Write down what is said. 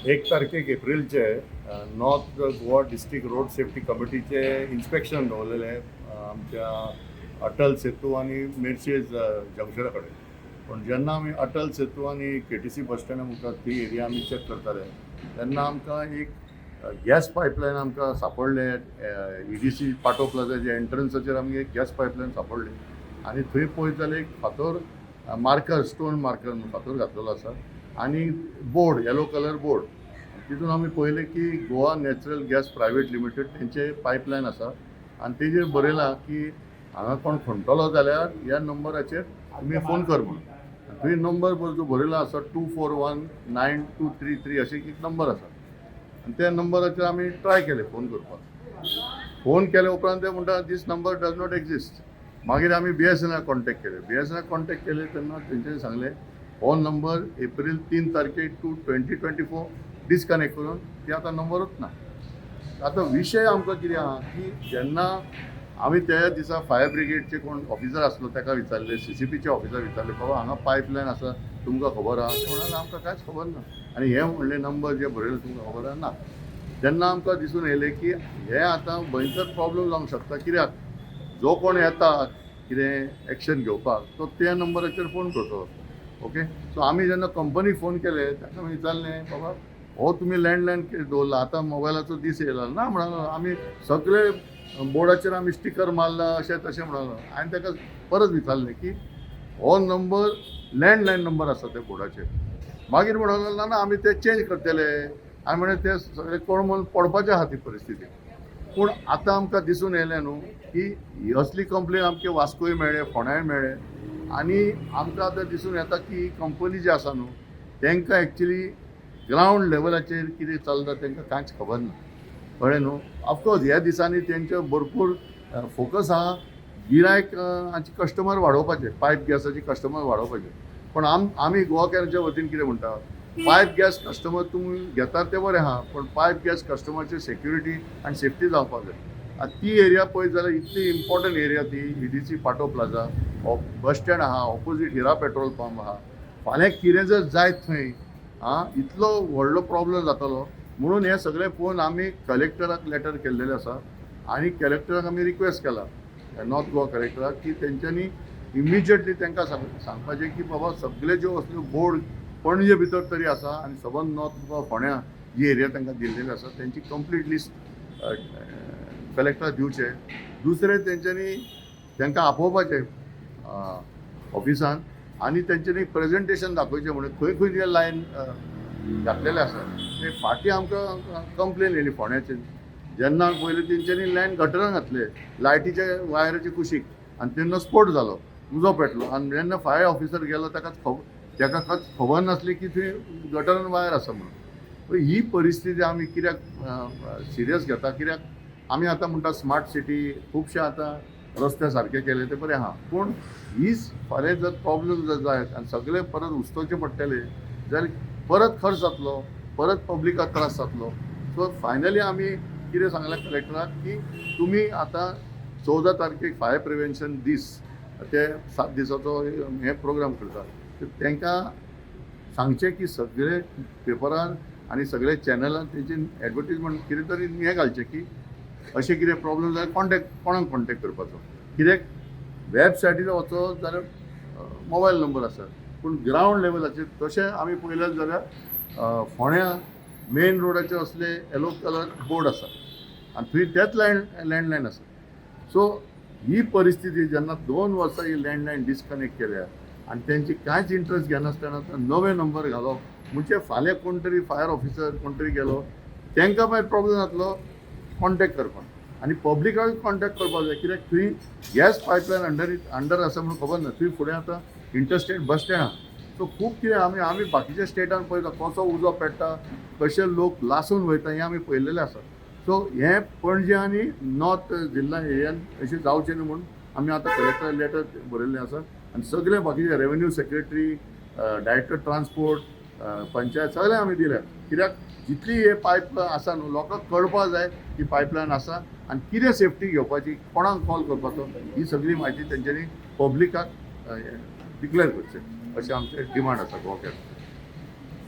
1 तारखेक एप्रिलचे north Goa district road safety कमिटीचे इन्स्पेक्शन दवरलेले आमच्या अटल सेतू आणि मेर्शेज जंक्शना कडेन. पण जेन्ना आमी अटल सेतू आणि KTC बस स्टँडा मुखार ती एरिया आमी चॅक करताले तेन्ना आमकां एक गॅस पायपलायन आमकां सापडले. EDC पाटो प्लाझाच्या एंट्रन्साचेर आमकां एक गॅस पायपलायन सापडली आणि थंय पळयत जाल्यार एक फातर मार्कर, स्टोन मार्कर फातर घातलेलो आसा आणि बोर्ड, येलो कलर बोर्ड. तितून आमी पळयलें की Goa natural gas private limited तेंचे पायपलायन आसा आणि तेजेर बरयलां की हांगा कोण खणटलो जाल्यार ह्या नंबराचेर तुमी फोन कर म्हणून. थंय नंबर जो बरयलो आसा 24192333 अशें एक नंबर आसा आणि त्या नंबराचेर आमी ट्राय केले फोन करपाक. फोन केले उपरांत ते म्हणटा दिस नंबर डज नॉट एक्झिस्ट. मागीर आमी BSNL कॉन्टॅक्ट केले. BSNL कॉन्टॅक्ट केले तेन्ना तेंच्यानी सांगलें हो नंबर एप्रिल 3 तारखेक टू 2024 डिस्कनेक्ट करून ती आतां नंबरूच ना. आतां विशय आमकां कितें आहा की जेन्ना आमी त्या दिसा फायर ब्रिगेडचे कोण ऑफिसर आसलो ताका विचारले, CCPचे ऑफिसर विचारले, बाबा हांगा पायपलायन आसा तुमकां खबर आहा? ते म्हणाले आमकां कांयच खबर ना. आनी हे म्हणले नंबर जे बरयले तुमकां खबर आहा ना. जेन्ना आमकां दिसून येयलें की हे आतां भयंकर प्रॉब्लम जावंक शकता. कित्याक जो कोण येता कितें एक्शन घेवपाक तो त्या नंबराचेर फोन करतलो. ओके. सो आमी जेन्ना कंपनीक फोन केले ताका विचारलें बाबा हो तुमी लँडलायन दवरला आतां मोबायलाचो दीस येयला ना. म्हणालो आमी सगळे बोर्डाचेर आमी स्टिकर मारला अशें तशें म्हणालो. हांवें ताका परत विचारलें की हो नंबर लँडलायन नंबर आसा त्या बोर्डाचेर. मागीर म्हणालो ना ना आमी ते चेंज करतले. हांवें म्हळें ते सगळे कोण पडपाचें आहा ती परिस्थिती. पूण आतां आमकां दिसून येयलें न्हू की असली कंप्लेन आमचे वास्कोय मेळ्ळे, फोंड्याय मेळ्ळे आणि आमकां आतां दिसून येता की कंपनी जी आसा न्हू तांकां एक्चुली ग्रावंड लेवलाचेर कितें चलता तांकां कांयच खबर ना. कळ्ळें न्हू. ऑफकोर्स ह्या दिसांनी तेंचे भरपूर फोकस आहा गिरायक हांचे कस्टमर वाडोवपाचे, पायप गॅसाचे कस्टमर वाडोवपाचे. पण आमी गोवा कॅरच्या वतीन कितें म्हणटा पायप गॅस कस्टमर तुमी घेतात ते बरें आहा पण पायप गॅस कस्टमरची सेक्युरिटी आनी सेफ्टी जावपाक जाय. ती एरिया पळयत जाल्यार इतली इम्पॉर्टंट एरिया ती EDC पाटो प्लाझा, बस स्टँड आहा, ऑपोजीट हिरा पेट्रोल पंप आहा. फाल्यां कितें जर जायत थंय इतलो व्हडलो प्रॉब्लम जातलो. म्हणून हे सगळे पळोवन आमी कलेक्टराक लेटर केल्लेलें आसा आनी कलेक्टराक आमी रिक्वेस्ट केला नॉर्थ गोवा कलेक्टराक की तेंच्यांनी इमिजिएटली तांकां सांगपाचें की बाबा सगळे ज्यो असल्यो बोर्ड पणजे भितर तरी आसा आनी सबंद नॉर्थ गोवा फोंड्या जी एरिया तांकां दिल्लेली आसा तेंची कंप्लीट लिस्ट कलेक्टर दिवचे. दुसरें तेंच्यांनी तांकां आपोवपाचें ऑफिसान आनी तेंच्यांनी प्रेजेंटेशन दाखोवचें म्हणून खंय खंय जे लायन घातलेले आसा ते फाटीं आमकां कंप्लेन येयली फोंड्याचेर. जेन्ना पयलीं तेंच्यांनी लायन गटरान घातले लायटीचे वायराचे कुशीक आनी तेन्ना स्फोट जालो, उजो पेटलो आनी जेन्ना फायर ऑफिसर गेलो ताका खबर नासली की थंय गटरान वायर आसा म्हणून. ही परिस्थिती आमी कित्याक सिरियस घेता कित्याक आमी आतां म्हणटा स्मार्ट सिटी खुबशे आतां रस्ते सारके केले ते बरें आहा पूण हीच फाल्यां जर प्रॉब्लम जर जायत आनी सगळे परत उस्तोवचे पडटले जाल्यार परत खर्च जातलो, परत पब्लिकाक त्रास जातलो. सो फायनली आमी कितें सांगलें कलेक्टराक की तुमी आतां 14 तारखेक फायर प्रिवेंशन दीस ते 7 दिसाचो हे प्रोग्राम करता. तांकां सांगचें की सगळे पेपरान आनी सगळे चॅनलान तेंची एडवर्टीजमेंट कितें तरी हें घालचें की अशें कितें प्रॉब्लम जाल्यार कोणाक कॉन्टॅक्ट करपाचो. कित्याक वेबसायटीर वचत जाल्यार मोबायल नंबर आसा पूण ग्रावंड लेवलाचेर तशें आमी पळयलें जाल्यार फोंड्या मेन रोडाचेर असले येलो कलर बोर्ड आसा आनी थंय तेच लँडलायन आसा. सो ही परिस्थिती जेन्ना 2 वर्सां ही लँडलायन डिस्कनेक्ट केल्या आनी तेंची कांयच इंट्रस्ट घेनासतना नवे नंबर घालप म्हणजे फाल्यां कोण तरी फायर ऑफिसर कोण तरी गेलो तांकां मागीर प्रॉब्लम जातलो कॉन्टॅक्ट करपाक आनी पब्लिकाक कॉन्टॅक्ट करपाक जाय. कित्याक थंय गॅस पायपलायन अंडर आसा म्हणून खबर ना. थंय फुडें आतां इंटरस्टेट बस स्टँड आहा. सो खूब कितें आमी बाकीच्या स्टेटान पळयता कसो उजो पेट्टा, कशे लोक लासून वयता हें आमी पळयलेलें आसा. सो हें पणजे आनी नॉर्थ जिल्ला एरियान अशें जावचें न्हू म्हणून आमी आतां कलेक्टर लेटर बरयल्लें आसा आनी सगळे बाकीचे revenue secretary, director transport, panchayat सगळे आमी दिल्या. कित्याक जितली हे पायप आसा न्हू लोकांक कळपाक जाय की पायपलायन आसा आनी कितें सेफ्टी घेवपाची, कोणाक कॉल करपाचो, ही सगळी म्हायती तेंच्यांनी पब्लिकाक डिक्लेअर करचें अशें आमचें डिमांड आसा गोवा कॅरचे.